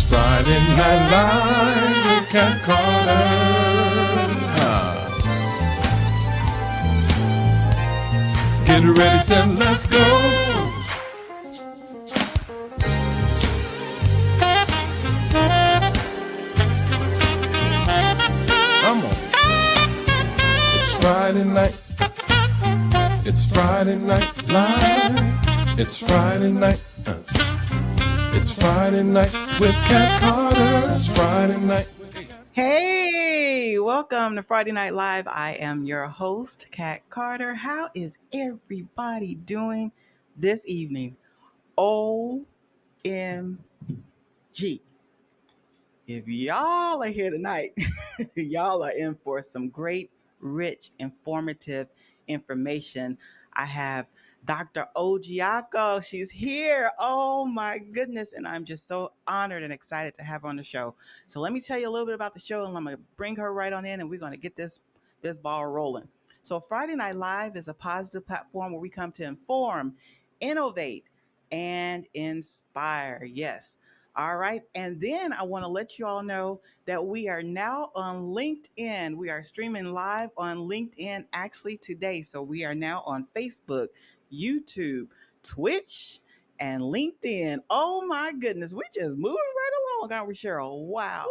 Friday Night Live with Cat Carter. Get ready, set, let's go. Come on. It's Friday night. It's Friday Night Live. It's Friday night. It's Friday night with Cat Carter. It's Friday night. Hey, welcome to Friday Night Live. I am your host, Kat Carter. How is everybody doing this evening? OMG. If y'all are here tonight, y'all are in for some great, rich, informative information. I have Dr. Ojiako. She's here. Oh my goodness. And I'm just so honored and excited to have her on the show. So let me tell you a little bit about the show, and I'm going to bring her right on in, and we're going to get this ball rolling. So Friday Night Live is a positive platform where we come to inform, innovate, and inspire. Yes. All right. And then I want to let you all know that we are now on LinkedIn. We are streaming live on LinkedIn actually today. So we are now on Facebook, YouTube, Twitch, and LinkedIn. Oh my goodness. We're just moving right along, aren't we, Cheryl? Wow.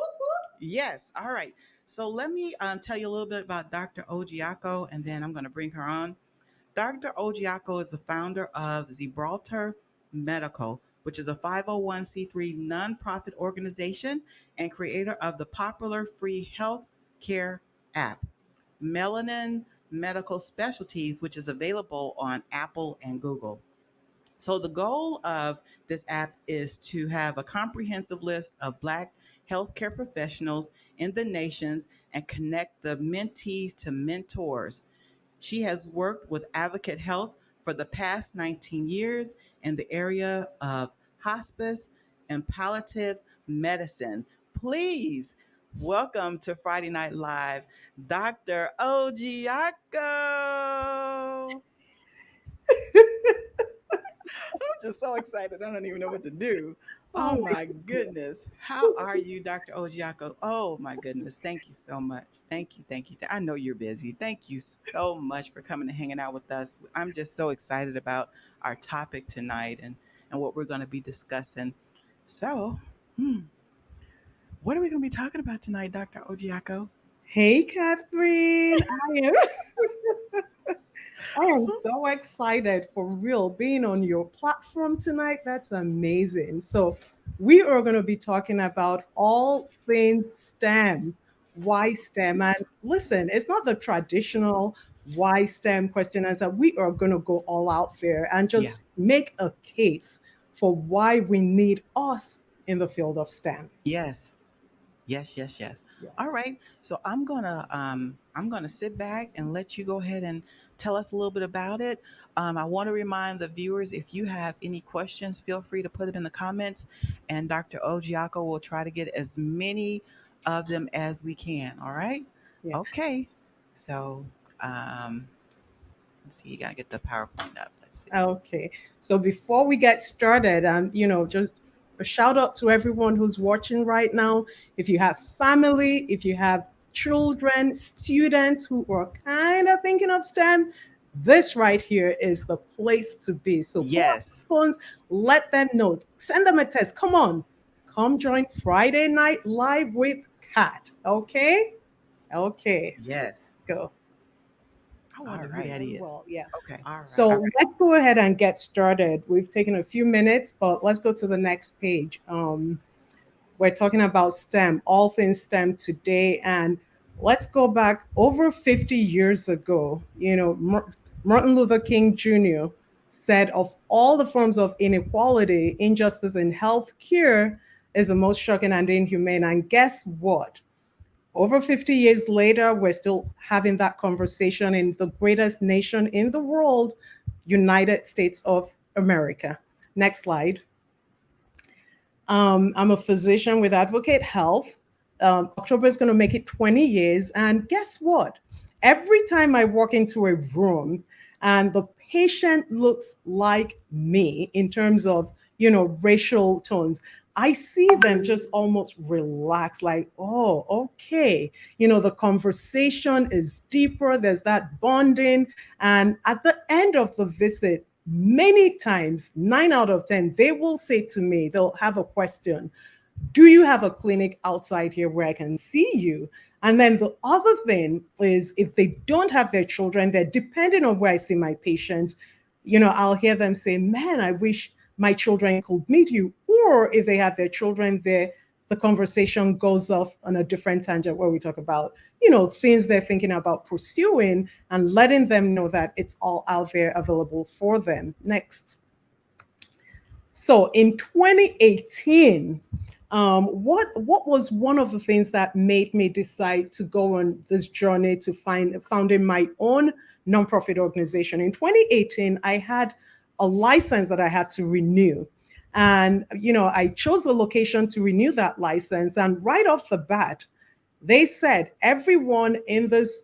Yes. All right. So let me tell you a little bit about Dr. Ojiako, and then I'm going to bring her on. Dr. Ojiako is the founder of Gibraltar Medical, which is a 501c3 nonprofit organization and creator of the popular free health care app, Melanin Medical Specialties, which is available on Apple and Google. So, the goal of this app is to have a comprehensive list of Black healthcare professionals in the nations and connect the mentees to mentors. She has worked with Advocate Health for the past 19 years in the area of hospice and palliative medicine. Please welcome to Friday Night Live, Dr. Ojiako. I'm just so excited. I don't even know what to do. Oh my goodness. How are you, Dr. Ojiako? Oh my goodness. Thank you so much. Thank you. Thank you. I know you're busy. Thank you so much for coming and hanging out with us. I'm just so excited about our topic tonight and what we're going to be discussing. So, what are we going to be talking about tonight, Dr. Ojiako? Hey, Catherine. I am so excited for real being on your platform tonight. That's amazing. So, we are going to be talking about all things STEM. Why STEM? And listen, it's not the traditional why STEM question answer. We are going to go all out there and Yeah. just make a case for why we need us in the field of STEM. Yes. Yes, yes, yes. All Yes. right. So I'm gonna sit back and let you go ahead and tell us a little bit about it. I want to remind the viewers, if you have any questions, feel free to put them in the comments, and Dr. Ojiako will try to get as many of them as we can. All right. Yeah. Okay. So um, let's see. You gotta get the PowerPoint up. Let's see. Okay. So before we get started, and just a shout out to everyone who's watching right now. If you have family, if you have children, students who are kind of thinking of STEM, this right here is the place to be. So pull up Yes. your phones, let them know, send them a text. Come on, come join Friday Night Live with Kat. Okay. Okay. Yes. Go. I All want to right. do That it is. well. Yeah. Okay. All right. So let's go ahead and get started. We've taken a few minutes, but let's go to the next page. We're talking about STEM, all things STEM today. And let's go back over 50 years ago. Martin Luther King Jr. said, of all the forms of inequality, injustice in healthcare is the most shocking and inhumane. And guess what? Over 50 years later, we're still having that conversation in the greatest nation in the world, United States of America. Next slide. I'm a physician with Advocate Health. October is going to make it 20 years. And guess what? Every time I walk into a room and the patient looks like me in terms of, racial tones, I see them just almost relax, like, oh, okay. The conversation is deeper, there's that bonding. And at the end of the visit, many times, 9 out of 10, they will say to me, they'll have a question: do you have a clinic outside here where I can see you? And then the other thing is, if they don't have their children, they're depending on where I see my patients. I'll hear them say, man, I wish my children could meet you. Or if they have their children there, the conversation goes off on a different tangent where we talk about, things they're thinking about pursuing, and letting them know that it's all out there available for them. Next. So in 2018, what was one of the things that made me decide to go on this journey to founding my own nonprofit organization? In 2018, I had a license that I had to renew. And, I chose a location to renew that license. And right off the bat, they said everyone in this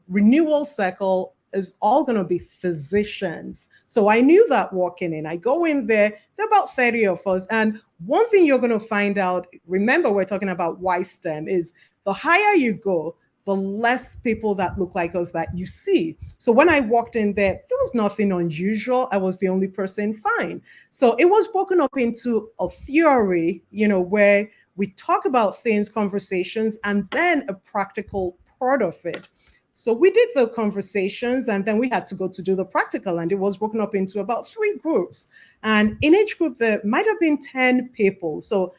renewal cycle is all going to be physicians. So I knew that walking in. I go in there are about 30 of us. And one thing you're going to find out, remember, we're talking about YSTEM, is the higher you go, the less people that look like us that you see. So when I walked in there was nothing unusual. I was the only person, fine. So it was broken up into a theory, where we talk about things, conversations, and then a practical part of it. So we did the conversations, and then we had to go to do the practical, and it was broken up into about 3 groups. And in each group, there might have been 10 people. So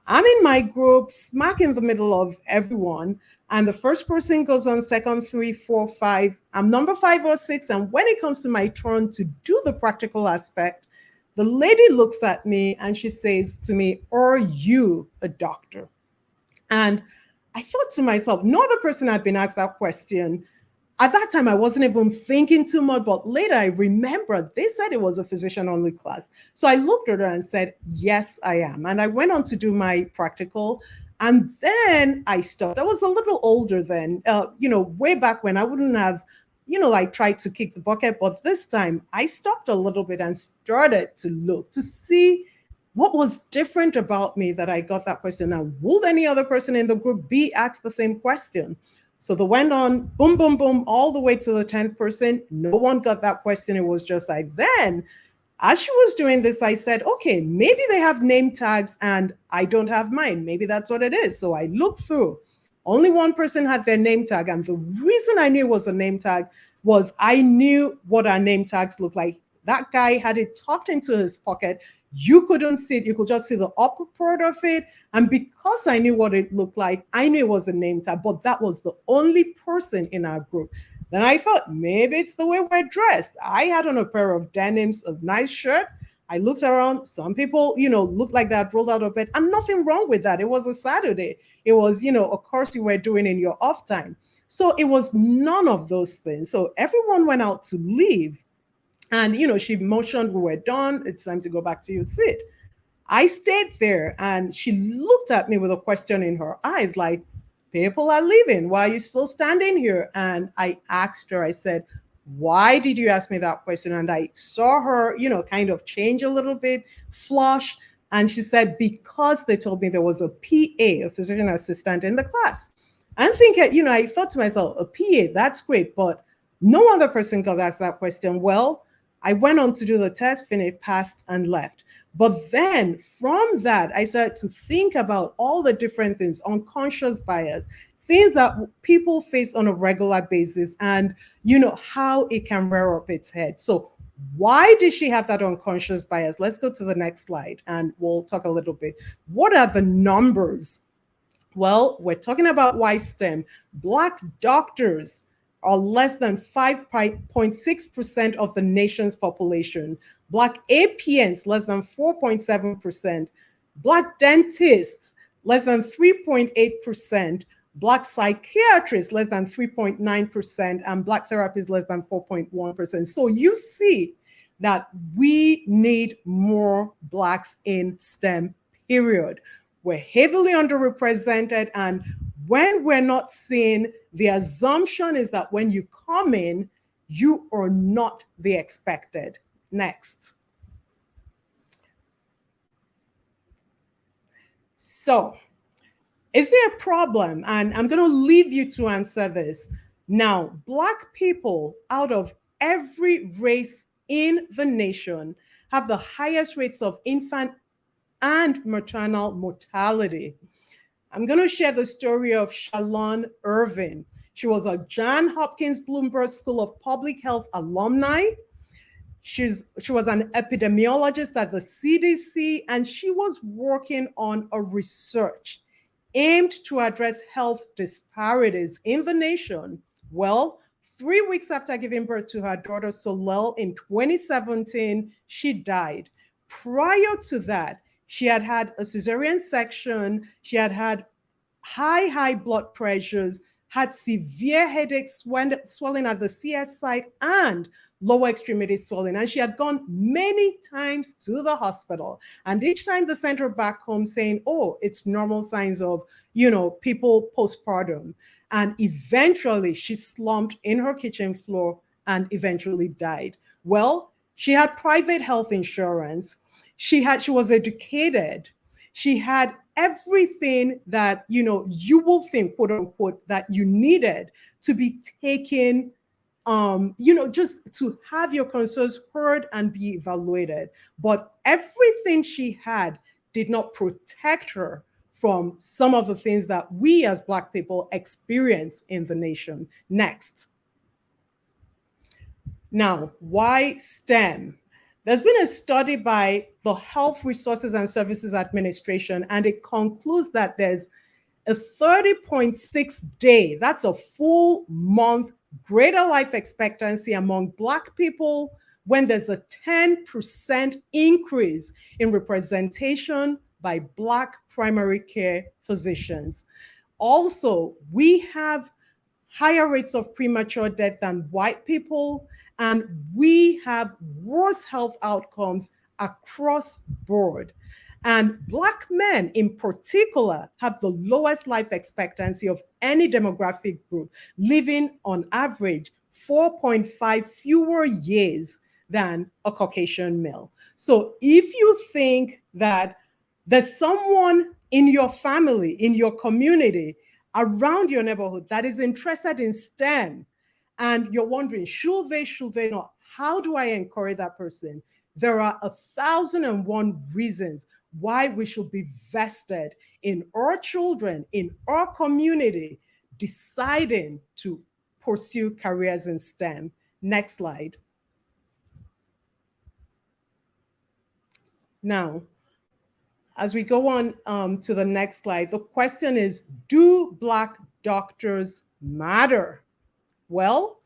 I'm in my group, smack in the middle of everyone. And the first person goes on, second, 3, 4, 5. I'm number 5 or 6. And when it comes to my turn to do the practical aspect, the lady looks at me and she says to me, "Are you a doctor?" And I thought to myself, no other person had been asked that question. At that time, I wasn't even thinking too much, but later I remembered they said it was a physician-only class. So I looked at her and said, yes, I am. And I went on to do my practical. And then I stopped. I was a little older then, way back when I wouldn't have, tried to kick the bucket. But this time I stopped a little bit and started to look to see what was different about me that I got that question. Now, would any other person in the group be asked the same question? So they went on, boom, boom, boom, all the way to the 10th person. No one got that question. It was just like, then as she was doing this, I said, okay, maybe they have name tags and I don't have mine. Maybe that's what it is. So I looked through. Only one person had their name tag. And the reason I knew it was a name tag was I knew what our name tags looked like. That guy had it tucked into his pocket. You couldn't see it. You could just see the upper part of it. And because I knew what it looked like, I knew it was a name tag, but that was the only person in our group. Then I thought, maybe it's the way we're dressed. I had on a pair of denims, a nice shirt. I looked around. Some people, looked like they had rolled out of bed. And nothing wrong with that. It was a Saturday. It was, a course you were doing in your off time. So it was none of those things. So everyone went out to leave. And, she motioned, we were done. It's time to go back to your seat. I stayed there and she looked at me with a question in her eyes, like, people are leaving. Why are you still standing here? And I asked her, I said, why did you ask me that question? And I saw her, kind of change a little bit, flush. And she said, because they told me there was a PA, a physician assistant in the class. I'm thinking, I thought to myself, a PA, that's great. But no other person got asked that question. Well, I went on to do the test, finished, passed, and left. But then from that, I started to think about all the different things, unconscious bias, things that people face on a regular basis, and, how it can rear up its head. So why did she have that unconscious bias? Let's go to the next slide and we'll talk a little bit. What are the numbers? Well, we're talking about YSTEM. Black doctors are less than 5.6% of the nation's population. Black APNs, less than 4.7%. Black dentists, less than 3.8%. Black psychiatrists, less than 3.9%. And Black therapists, less than 4.1%. So you see that we need more Blacks in STEM, period. We're heavily underrepresented, and when we're not seen, the assumption is that when you come in, you are not the expected. Next. So, is there a problem? And I'm going to leave you to answer this. Now, Black people out of every race in the nation have the highest rates of infant and maternal mortality. I'm going to share the story of Shalon Irvin. She was a Johns Hopkins Bloomberg School of Public Health alumni. She was an epidemiologist at the CDC, and she was working on a research aimed to address health disparities in the nation. Well, 3 weeks after giving birth to her daughter Solel in 2017, she died. Prior to that, she had had a cesarean section, she had had high blood pressures, had severe headaches, swelling at the CS site, and lower extremity swelling. And she had gone many times to the hospital. And each time they sent her back home saying, oh, it's normal signs of, people postpartum. And eventually she slumped in her kitchen floor and eventually died. Well, she had private health insurance. She was educated. She had everything that, you will think, quote unquote, that you needed to be taken, just to have your concerns heard and be evaluated. But everything she had did not protect her from some of the things that we as Black people experience in the nation. Next. Now, why STEM? There's been a study by the Health Resources and Services Administration, and it concludes that there's a 30.6 day, that's a full month, greater life expectancy among Black people when there's a 10% increase in representation by Black primary care physicians. Also, we have higher rates of premature death than white people, and we have worse health outcomes across board. And Black men in particular have the lowest life expectancy of any demographic group, living on average 4.5 fewer years than a Caucasian male. So if you think that there's someone in your family, in your community, around your neighborhood that is interested in STEM, and you're wondering, should they not? How do I encourage that person? There are 1,001 reasons why we should be vested in our children, in our community, deciding to pursue careers in STEM. Next slide. Now, as we go on to the next slide, the question is, do Black doctors matter? Well,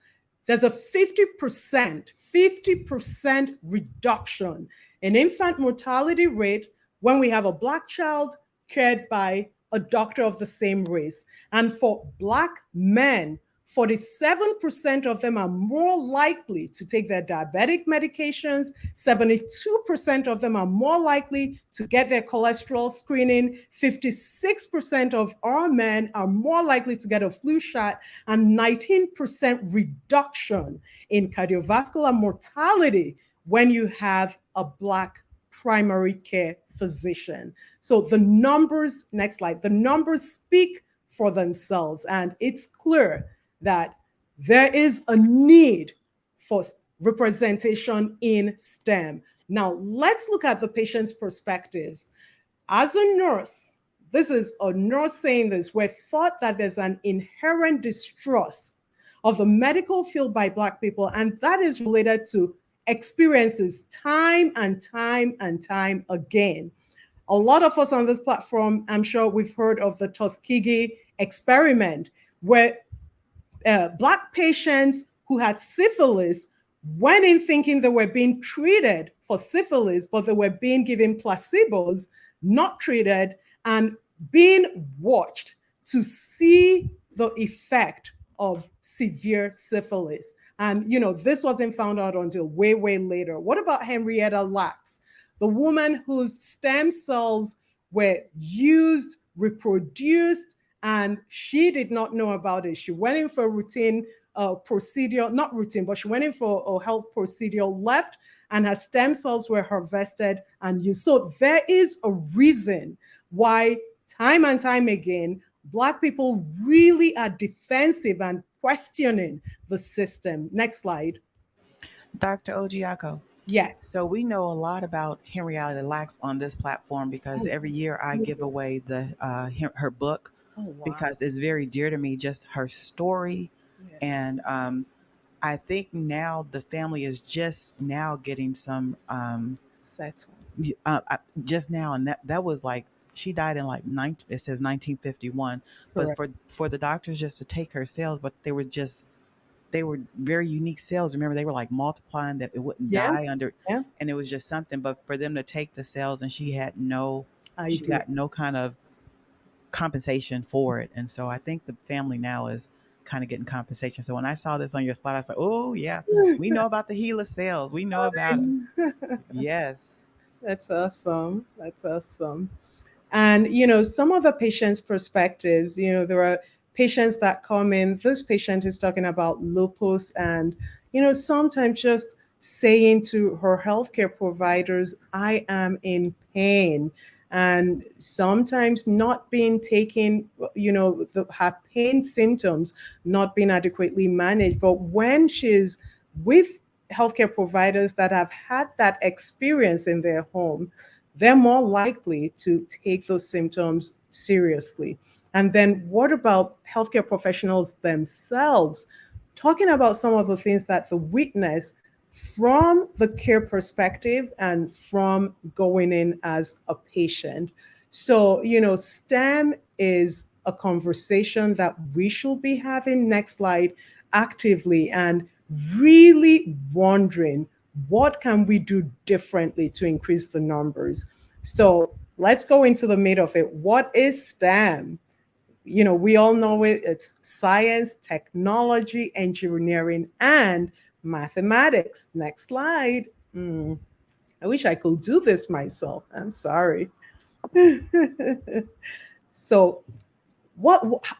there's a 50% reduction in infant mortality rate when we have a Black child cared by a doctor of the same race. And for Black men, 47% of them are more likely to take their diabetic medications. 72% of them are more likely to get their cholesterol screening. 56% of our men are more likely to get a flu shot, and 19% reduction in cardiovascular mortality when you have a Black primary care physician. So the numbers, next slide, the numbers speak for themselves, and it's clear that there is a need for representation in STEM. Now, let's look at the patient's perspectives. As a nurse, this is a nurse saying this, we're thought that there's an inherent distrust of the medical field by Black people, and that is related to experiences time and time again. A lot of us on this platform, I'm sure we've heard of the Tuskegee experiment, where Black patients who had syphilis went in thinking they were being treated for syphilis, but they were being given placebos, not treated, and being watched to see the effect of severe syphilis. And, this wasn't found out until way later. What about Henrietta Lacks, the woman whose stem cells were used, reproduced, and she did not know about it? She went in for a routine procedure, not routine, but she went in for a health procedure, left, and her stem cells were harvested and used. So there is a reason why time and time again, Black people really are defensive and questioning the system. Next slide. Dr. Ojiako. Yes. So we know a lot about Henrietta Lacks on this platform because Oh, every year I give away her book oh wow. because it's very dear to me, just her story. Yes. And I think now the family is just now getting some Settle. just now, and that was like she died in like it says 1951, but Correct. for the doctors just to take her cells, but they were very unique cells. Remember, they were like multiplying that it wouldn't Yeah. die under, Yeah. and it was just something. But for them to take the cells, and she Idea. got no kind of compensation for it, and so I think the family now is kind of getting compensation. So when I saw this on your slide, I said, "Oh yeah, we know about the HeLa cells. We know about it. Yes." That's awesome. That's awesome. And, some of the patients' perspectives, there are patients that come in. This patient is talking about lupus and, sometimes just saying to her healthcare providers, I am in pain. And sometimes not being taken, her pain symptoms not being adequately managed. But when she's with healthcare providers that have had that experience in their home, they're more likely to take those symptoms seriously. And then what about healthcare professionals themselves? Talking about some of the things that the witness from the care perspective and from going in as a patient. So, STEM is a conversation that we should be having, next slide, actively, and really wondering what can we do differently to increase the numbers. So let's go into the meat of it. What is STEM? We all know it. It's science, technology, engineering, and mathematics. Next slide. I wish I could do this myself. I'm sorry. So,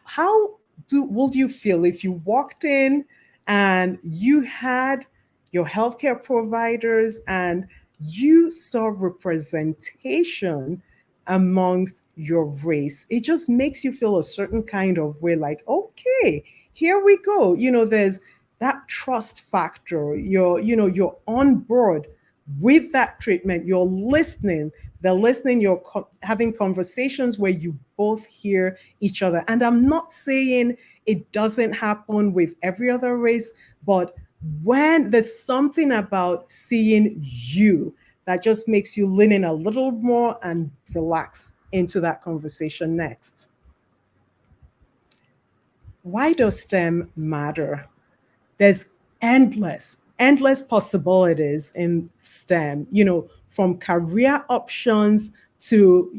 how would you feel if you walked in and you had your healthcare providers and you saw representation amongst your race? It just makes you feel a certain kind of way, like, okay, here we go. There's that trust factor. You're on board with that treatment. You're listening. They're listening. You're having conversations where you both hear each other. And I'm not saying it doesn't happen with every other race, but when there's something about seeing you that just makes you lean in a little more and relax into that conversation. Next. Why does STEM matter? There's endless possibilities in STEM, from career options to,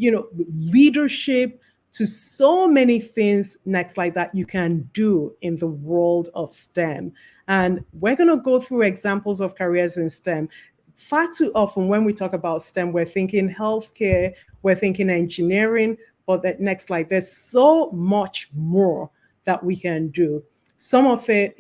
leadership, to so many things next like that you can do in the world of STEM. And we're going to go through examples of careers in STEM. Far too often when we talk about STEM, we're thinking healthcare, we're thinking engineering, but that next slide, there's so much more that we can do. Some of it,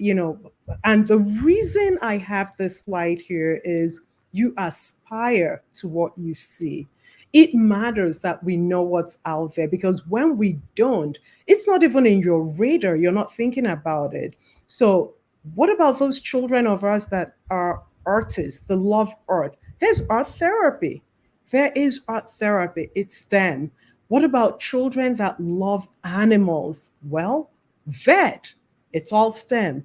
and the reason I have this slide here is you aspire to what you see. It matters that we know what's out there, because when we don't, it's not even in your radar. You're not thinking about it. So, what about those children of ours that are artists, that love art? There's art therapy. There is art therapy. It's STEM. What about children that love animals? Well, vet. It's all STEM.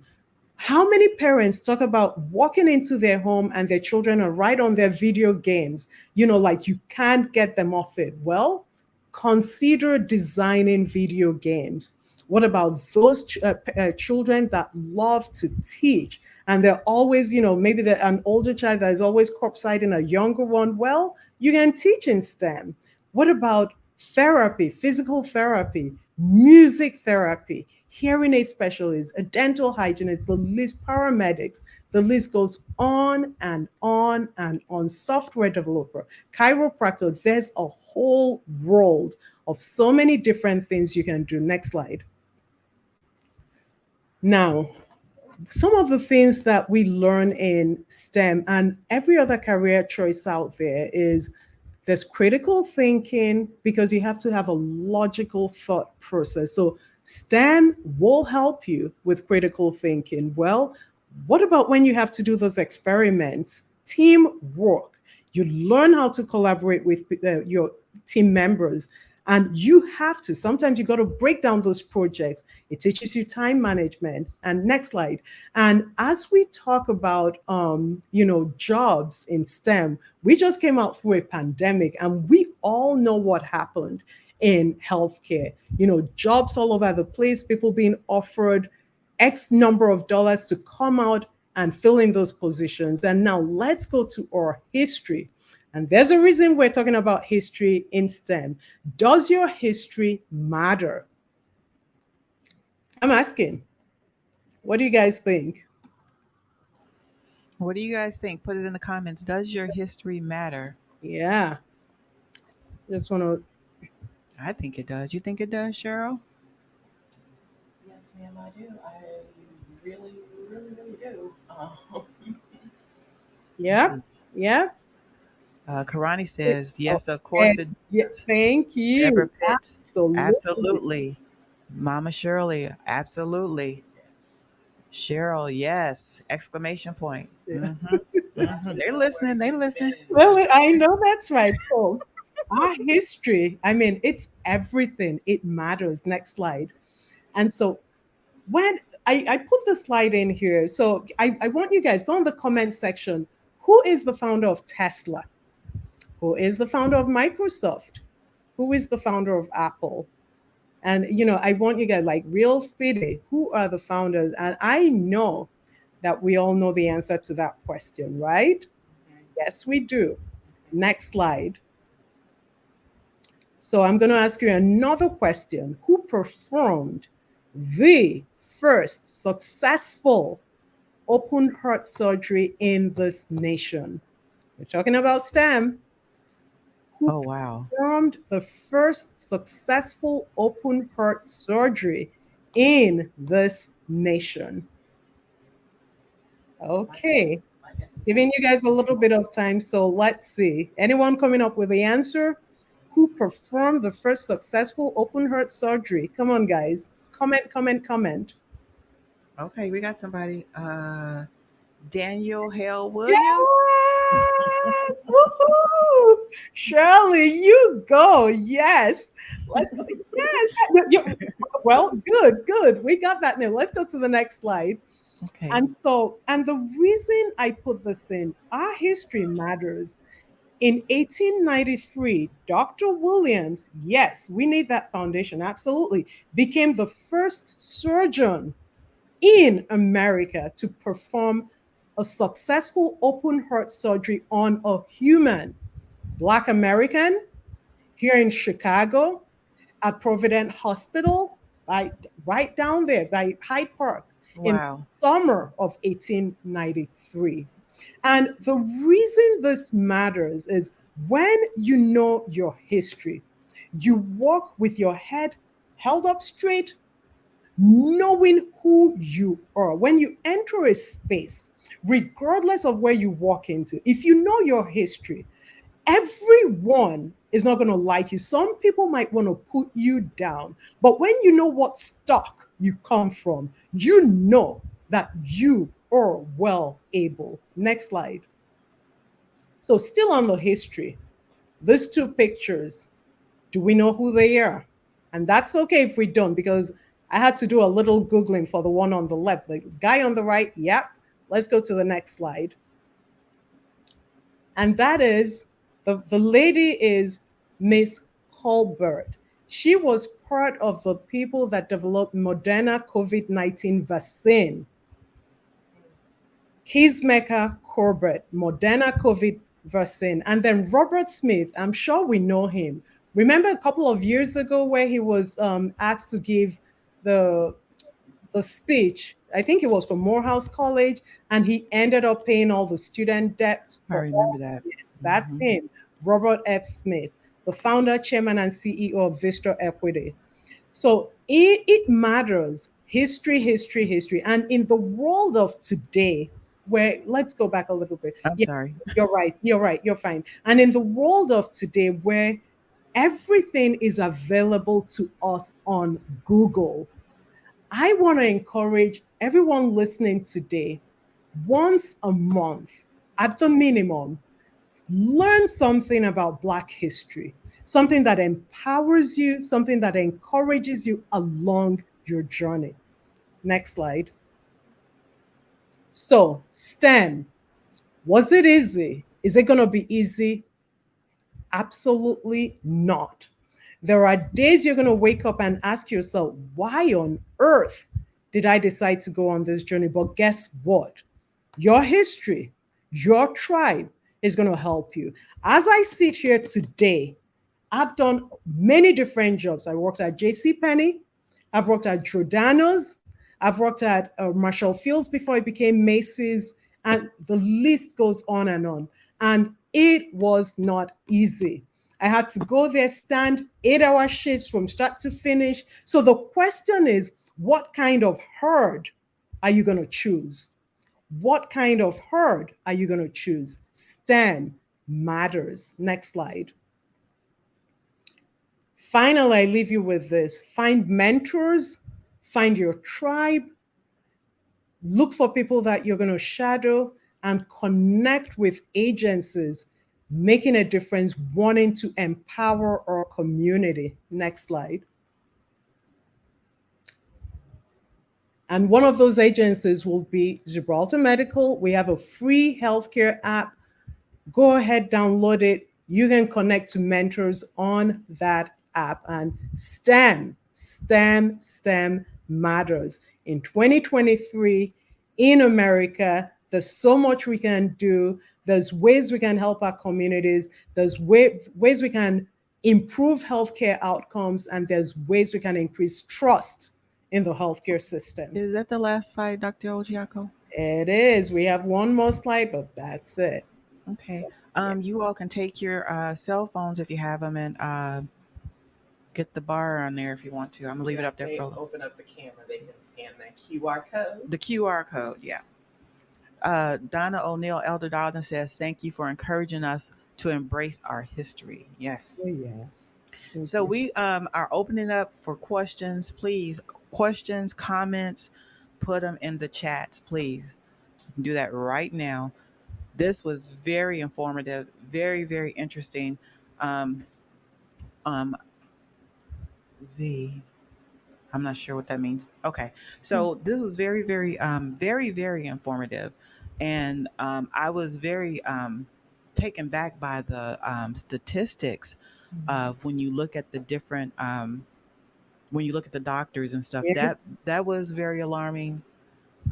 How many parents talk about walking into their home and their children are right on their video games? Like you can't get them off it. Well, consider designing video games. What about those children that love to teach and they're always, maybe they're an older child that is always crop-siding a younger one? Well, you can teach in STEM. What about therapy, physical therapy, music therapy, hearing aid specialists, a dental hygienist, the list, paramedics, the list goes on and on and on, software developer, chiropractor. There's a whole world of so many different things you can do. Next slide. Now, some of the things that we learn in STEM and every other career choice out there is There's critical thinking because you have to have a logical thought process. So STEM will help you with critical thinking. Well, what about when you have to do those experiments? Teamwork. You learn how to collaborate with your team members. And you have to, sometimes you got to break down those projects. It teaches you time management. And next slide. And as we talk about, jobs in STEM, we just came out through a pandemic and we all know what happened in healthcare. Jobs all over the place, people being offered X number of dollars to come out and fill in those positions. And now let's go to our history. And there's a reason we're talking about history in STEM. Does your history matter? I'm asking. What do you guys think? What do you guys think? Put it in the comments. Does your history matter? Yeah. Just want to. I think it does. You think it does, Cheryl? Yes, ma'am, I do. I really, really, really do. Let's Yeah. see. Yeah. Karani says, yes, of Okay. course it Yeah. does. Thank you. Deborah Pitts, Absolutely. absolutely. Mama Shirley, absolutely. Cheryl, yes! Exclamation point. Yeah. They listening. They listening. Well, I know that's right. So, our history, I mean, it's everything. It matters. Next slide. And so, when I put the slide in here, so I want you guys go in the comment section. Who is the founder of Tesla? Who is the founder of Microsoft? Who is the founder of Apple? And I want you guys like real speedy. Who are the founders? And I know that we all know the answer to that question, right? Yes, we do. Next slide. So I'm going to ask you another question. Who performed the first successful open heart surgery in this nation? We're talking about STEM. Who Oh, wow. performed the first successful open heart surgery in this nation? Okay, giving you guys a little bit of time. So let's see. Anyone coming up with the answer? Who performed the first successful open heart surgery? Come on, guys. Comment, comment, comment. Okay, we got somebody. Daniel Hale Williams. Yes! Woohoo! Shirley, you go. Yes. Yes. Well, good, good. We got that now. Let's go to the next slide. Okay. And the reason I put this in, our history matters. In 1893, Dr. Williams, yes, we need that foundation, absolutely, became the first surgeon in America to perform a successful open heart surgery on a human, Black American, here in Chicago, at Providence Hospital, right down there by Hyde Park, in Wow. summer of 1893. And the reason this matters is when you know your history, you walk with your head held up straight, knowing who you are. When you enter a space, regardless of where you walk into, if you know your history, everyone is not going to like you. Some people might want to put you down, but when you know what stock you come from, you know that you are well able. Next slide. So, still on the history, these two pictures, do we know who they are? And that's okay if we don't, because I had to do a little Googling for the one on the left. The guy on the right, yep. Let's go to the next slide. And that is, the lady is Miss Colbert. She was part of the people that developed Moderna COVID-19 vaccine. Kismeka Corbett, Moderna COVID vaccine. And then Robert Smith, I'm sure we know him. Remember a couple of years ago where he was asked to give the speech, I think it was for Morehouse College, and he ended up paying all the student debt. I remember that. Yes, that's him, Robert F. Smith, the founder, chairman, and CEO of Vista Equity. So it matters. History, history, history. And in the world of today, where, let's go back a little bit. I'm Yeah, sorry. you're right. You're right. You're fine. And in the world of today, where everything is available to us on Google, I want to encourage everyone listening today, once a month at the minimum, learn something about Black history, something that empowers you, something that encourages you along your journey. Next slide. So, STEM, was it easy? Is it going to be easy? Absolutely not. There are days you're going to wake up and ask yourself, why on earth did I decide to go on this journey? But guess what? Your history, your tribe is going to help you. As I sit here today, I've done many different jobs. I worked at J.C. Penney. I've worked at Giordano's. I've worked at Marshall Fields before it became Macy's. And the list goes on and on. And it was not easy. I had to go there, stand 8-hour shifts from start to finish. So the question is, what kind of herd are you going to choose? What kind of herd are you going to choose? STEM matters. Next slide. Finally, I leave you with this. Find mentors, find your tribe, look for people that you're going to shadow, and connect with agencies making a difference, wanting to empower our community. Next slide. And one of those agencies will be Gibraltar Medical. We have a free healthcare app. Go ahead, download it. You can connect to mentors on that app. And STEM matters. In 2023, in America, there's so much we can do. There's ways we can help our communities. There's ways we can improve healthcare outcomes, and there's ways we can increase trust in the healthcare system. Is that the last slide, Dr. Ojiako? It is. We have one more slide, but that's it. Okay. You all can take your cell phones if you have them and get the bar on there if you want to. I'm gonna leave it up there They for a little. open up the camera, they can scan that QR code. The QR code, yeah. Donna O'Neill Elder Darden says, "Thank you for encouraging us to embrace our history." Yes. Oh, yes. So we are opening up for questions. Please, questions, comments, put them in the chats, please. You can do that right now. This was very informative, very, very interesting. Um, um, I'm not sure what that means. Okay, so this was very, very, very, very informative, and I was very taken back by the statistics of when you look at the different, when you look at the doctors and stuff. Yeah. That was very alarming,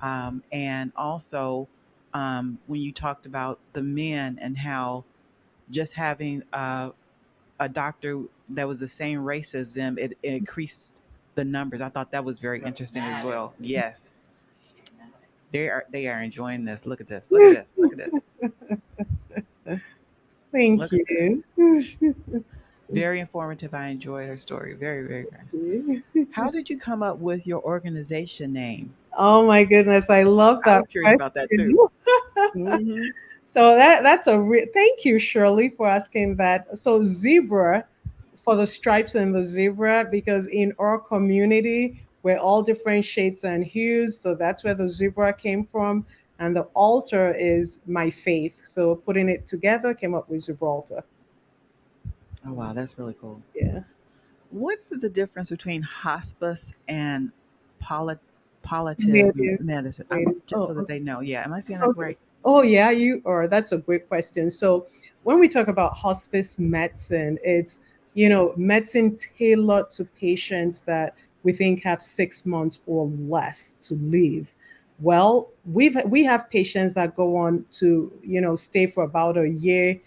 and also when you talked about the men and how just having a doctor that was the same race as them, it increased the numbers. I thought that was very interesting as well. Yes, they are enjoying this. Look at this. Look at this. Look at this. Thank Look at you. Very informative. I enjoyed her story. Very, very nice. How did you come up with your organization name? Oh my goodness, I love I that was curious about that question. too. Hmm. So that's thank you, Shirley, for asking that. So zebra, for the stripes and the zebra, because in our community we're all different shades and hues, so that's where the zebra came from. And the altar is my faith. So putting it together came up with Gibraltar. Oh wow, that's really cool. Yeah. What is the difference between hospice and polit- palliative Native, medicine? native. Just so that they know. Yeah, am I saying that Okay. right? Oh, yeah, you are. That's a great question. So, when we talk about hospice medicine, it's, medicine tailored to patients that we think have 6 months or less to live. Well, we have patients that go on to, stay for about a year,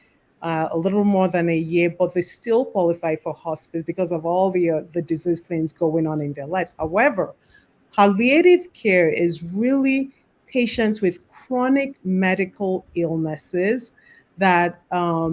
a little more than a year, but they still qualify for hospice because of all the disease things going on in their lives. However, palliative care is really patients with chronic medical illnesses that are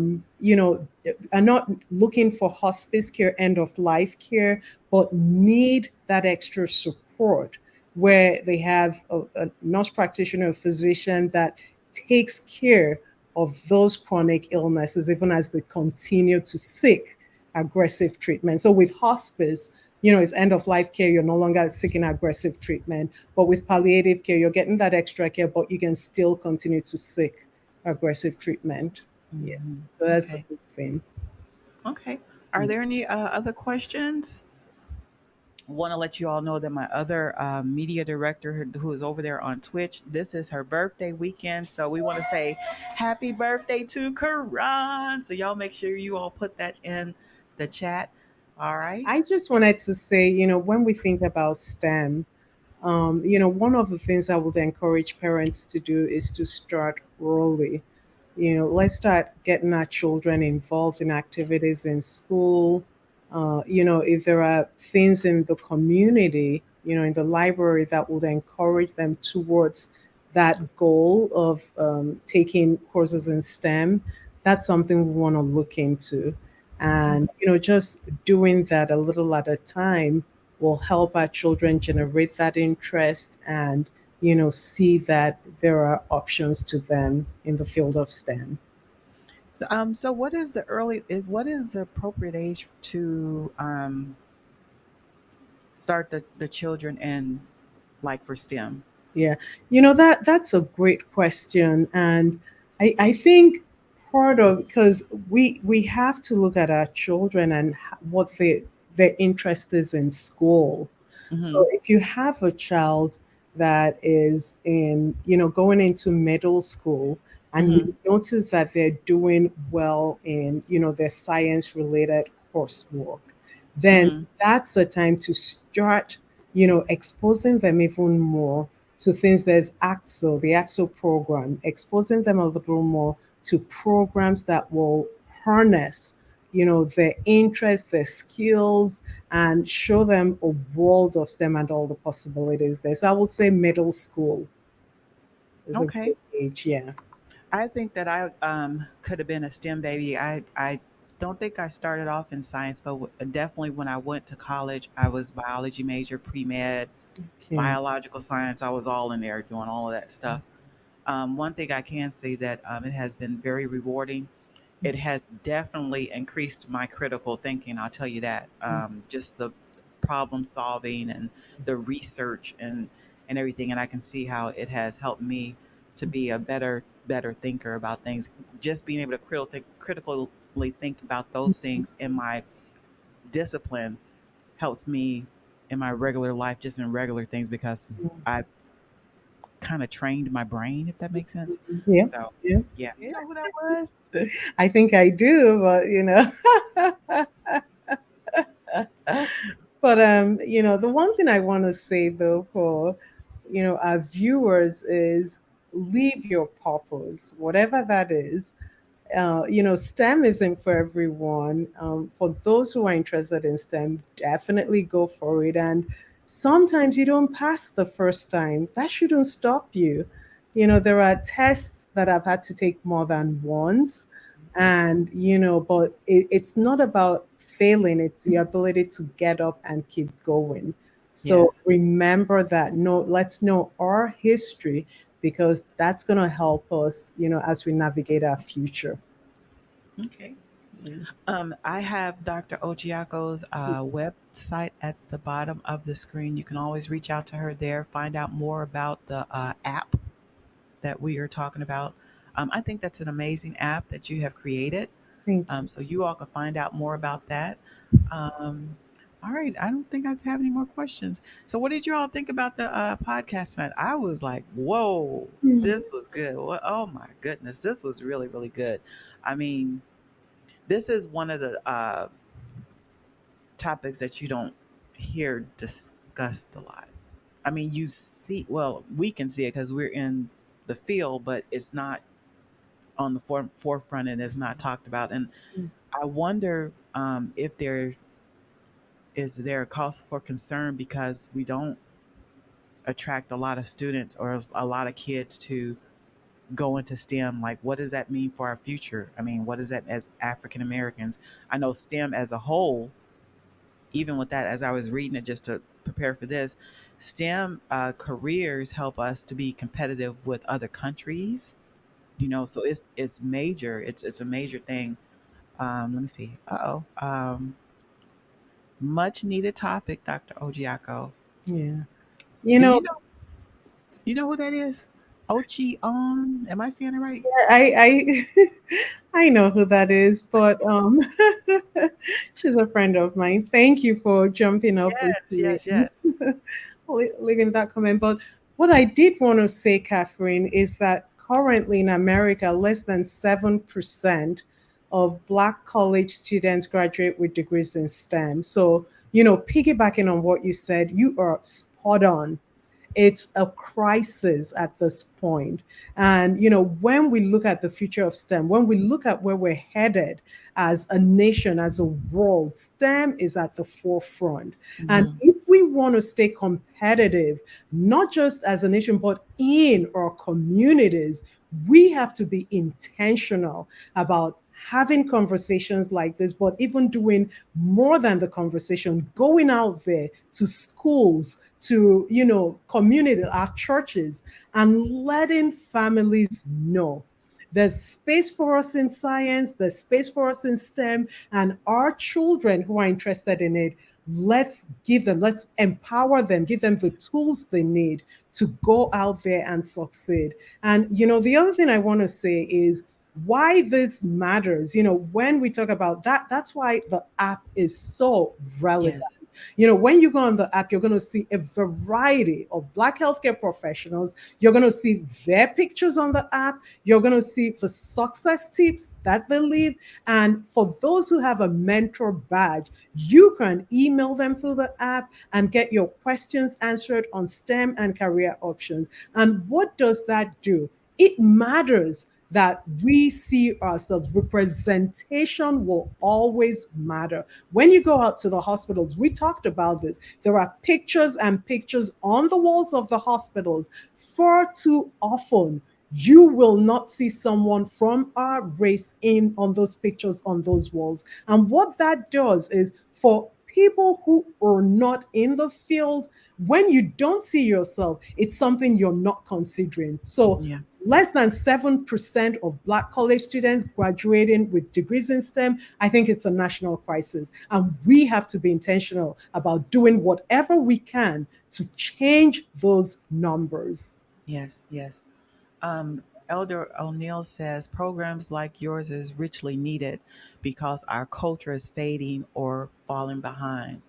not looking for hospice care, end of life care, but need that extra support where they have a nurse practitioner, a physician that takes care of those chronic illnesses, even as they continue to seek aggressive treatment. So with hospice, it's end of life care. You're no longer seeking aggressive treatment. But with palliative care, you're getting that extra care, but you can still continue to seek aggressive treatment. Yeah. Mhm. So that's the Okay. big thing. Okay. Are there any other questions? Want to let you all know that my other media director who is over there on Twitch, this is her birthday weekend. So we want to say happy birthday to Karan. So y'all make sure you all put that in the chat. All right. I just wanted to say, when we think about STEM, one of the things I would encourage parents to do is to start early. Let's start getting our children involved in activities in school. If there are things in the community, in the library that would encourage them towards that goal of taking courses in STEM, that's something we want to look into. And, just doing that a little at a time will help our children generate that interest and see that there are options to them in the field of STEM. So what is what is the appropriate age to start the children in like for STEM? Yeah, that's a great question, and I think part of because we have to look at our children and what their interest is in school. Mm-hmm. So if you have a child that is in going into middle school and Mm-hmm. you notice that they're doing well in their science related coursework, then Mm-hmm. that's a time to start exposing them even more to things. There's AXO, the AXO program, exposing them a little more to programs that will harness, their interests, their skills, and show them a world of STEM and all the possibilities there. So I would say middle school is a Okay. good age. Yeah. I think that I could have been a STEM baby. I don't think I started off in science, but definitely when I went to college, I was biology major, pre med, Okay. biological science. I was all in there doing all of that stuff. One thing I can say that it has been very rewarding. It has definitely increased my critical thinking. I'll tell you that. Just the problem solving and the research and everything, and I can see how it has helped me to be a better thinker about things. Just being able to critically think about those things in my discipline helps me in my regular life, just in regular things, because I kind of trained my brain, if that makes sense. Yeah. So, Yeah. yeah, you Yeah. know who that was? I think I do, but but the one thing I want to say though for our viewers is leave your purpose, whatever that is. STEM isn't for everyone. For those who are interested in STEM, definitely go for it. And sometimes you don't pass the first time. That shouldn't stop you. There are tests that I've had to take more than once. And, but it's not about failing, it's the ability to get up and keep going. So Yes. remember that. No, let's know our history because that's going to help us, as we navigate our future. Okay. I have Dr. Ojiako's website at the bottom of the screen. You can always reach out to her there, find out more about the app that we are talking about. I think that's an amazing app that you have created. Thank you. So you all can find out more about that. Um, all right. I don't think I have any more questions. So what did you all think about the podcast tonight? I was like, whoa, this was good. Oh my goodness. This was really, really good. I mean, this is one of the topics that you don't hear discussed a lot. I mean, you see, well, we can see it because we're in the field, but it's not on the forefront and it's not talked about. And I wonder if there a cause for concern because we don't attract a lot of students or a lot of kids to go into STEM. Like, what does that mean for our future? I mean, what is that as African Americans? I know STEM as a whole even with that, as I was reading it just to prepare for this, STEM careers help us to be competitive with other countries. So it's major. It's a major thing. Let me see. Much needed topic, Dr. Ojiako. Yeah. You Do know, you know who that is? Ochi On. Am I saying it right? I I know who that is, but she's a friend of mine. Thank you for jumping up Yes, into yes, yes. it, leaving that comment. But what I did want to say, Catherine, is that currently in America, less than 7% of Black college students graduate with degrees in STEM. So, piggybacking on what you said, you are spot on. It's a crisis at this point. And, when we look at the future of STEM, when we look at where we're headed as a nation, as a world, STEM is at the forefront. And Hmm. if we want to stay competitive, not just as a nation, but in our communities, we have to be intentional about having conversations like this, but even doing more than the conversation, going out there to schools, to community, our churches, and letting families know there's space for us in science, there's space for us in STEM, and our children who are interested in it, let's empower them, give them the tools they need to go out there and succeed. And the other thing I want to say is why this matters. When we talk about that, that's why the app is so relevant. Yes. When you go on the app, you're going to see a variety of Black healthcare professionals. You're going to see their pictures on the app. You're going to see the success tips that they leave. And for those who have a mentor badge, you can email them through the app and get your questions answered on STEM and career options. And what does that do? It matters that we see ourselves. Representation will always matter. When you go out to the hospitals, we talked about this. There are pictures and pictures on the walls of the hospitals. Far too often, you will not see someone from our race in on those pictures on those walls. And what that does is for people who are not in the field, when you don't see yourself, it's something you're not considering. So Yeah. less than 7% of Black college students graduating with degrees in STEM, I think it's a national crisis. And we have to be intentional about doing whatever we can to change those numbers. Yes, yes. Elder O'Neill says programs like yours is richly needed because our culture is fading or falling behind.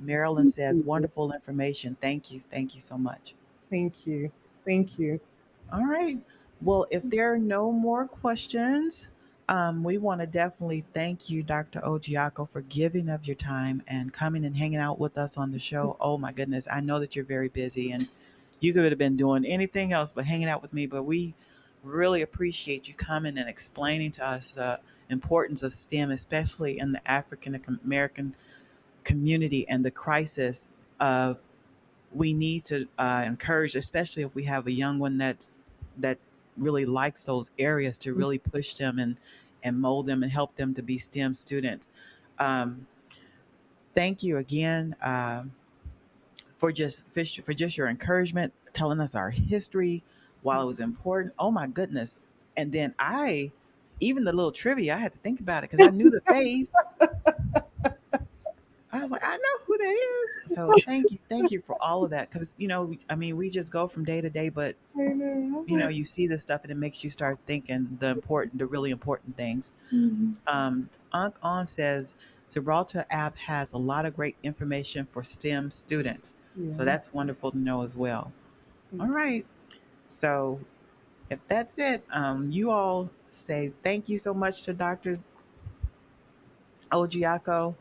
Marilyn says wonderful information. Thank you. Thank you so much. Thank you. Thank you. All right. Well, if there are no more questions, we want to definitely thank you, Dr. Ojiako, for giving of your time and coming and hanging out with us on the show. Oh my goodness, I know that you're very busy and you could have been doing anything else but hanging out with me, but we really appreciate you coming and explaining to us the importance of STEM, especially in the African American community and the crisis of we need to encourage, especially if we have a young one that really likes those areas, to really push them and mold them and help them to be STEM students. Um, Thank you again for just your encouragement, telling us our history while it was important. Oh my goodness! And then even the little trivia, I had to think about it because I knew the face. I was like, I know who that is. So thank you for all of that. Because I mean, we just go from day to day, but I know. you see this stuff and it makes you start thinking the really important things. Mhm. Unc On says Gibraltar app has a lot of great information for STEM students. So Yeah. that's wonderful to know as well. All right. So if that's it, you all say thank you so much to Dr. Ojiako.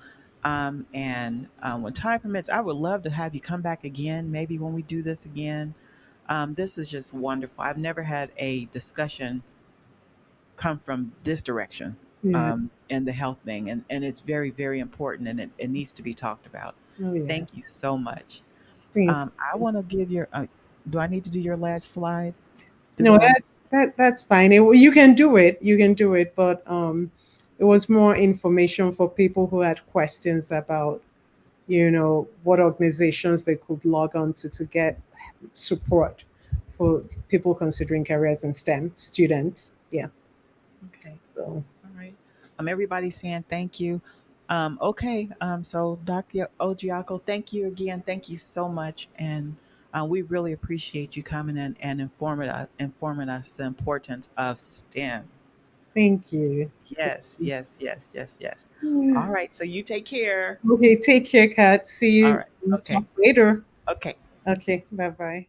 And when time permits, I would love to have you come back again, maybe when we do this again. This is just wonderful. I've never had a discussion come from this direction Yeah. in the health thing. And it's very, very important and it needs to be talked about. Oh yeah. Thank you so much. Thank I you. want to give do I need to do your last slide? Do No, I? that's fine. You can do it. You can do it. But It was more information for people who had questions about, what organizations they could log on to get support for people considering careers in STEM students. Yeah. Okay. So All right. Everybody's saying thank you. Okay. So Dr. Ojiako, thank you again. Thank you so much. And we really appreciate you coming in and informing us the importance of STEM. thank you. Yes, yes, yes, yes, yes. All right. So you take care. Okay, take care, Kat. See All you. right. Talk Okay. later. Okay. Okay, bye bye.